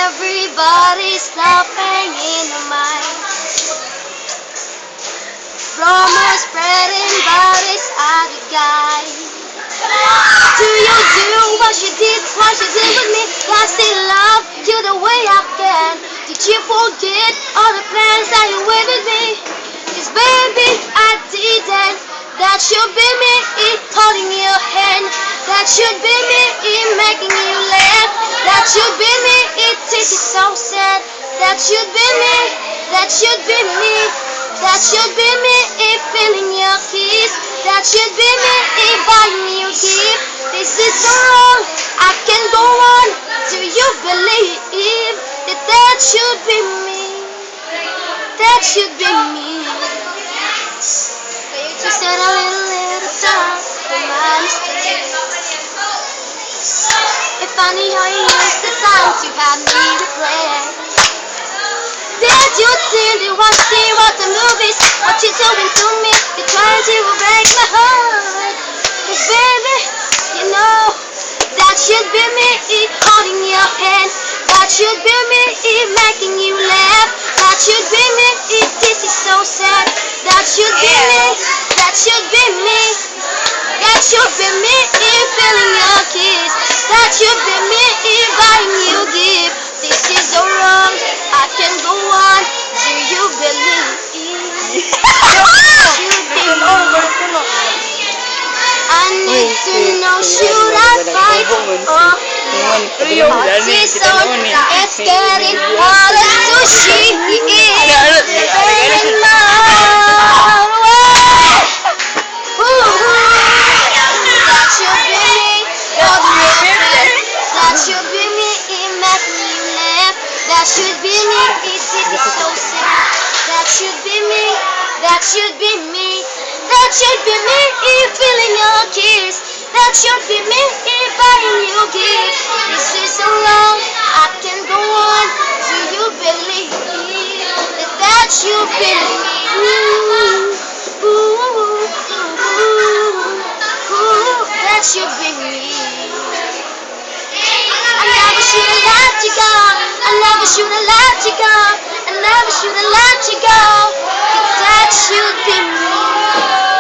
Everybody's laughing in the mind. Rumors spreading, but it's other guy. Do you do what you did with me? I still love you the way I can. Did you forget all the plans that you made with me? 'Cause baby, I didn't. That should be me holding your hand. That should be me making you laugh. That should be me, this is so sad. That should be me, that should be me. That should be me feeling your kiss. That should be me buying you gift. This is so wrong, I can go on. Do you believe that that should be me? That should be me. You said a little time for my mistake. If I knew how you used the time to have me to play. Did you really watch the movies? What you doing to me? You're trying to break my heart. 'Cause baby, you know that should be me holding your hand. That should be me making you laugh. That should be me, this is so sad. That should be me, that should be me. That should be me feeling your kiss. That should be me buying you gift. This is so wrong, I can go on. Do you believe? Should be me. I need to know, should I fight or this song, it's getting harder to see in my way. That should be me, that should be me making you laugh. That should be me, this is so sad. That should be me, that should be me. That should be me feeling your kiss. That should be me buying you gift. This is so wrong, I can go on. Do you believe that that should be me? That should be me. I never should have let you go. I never should have let you go. I never should have let you go. 'Cause that should be me.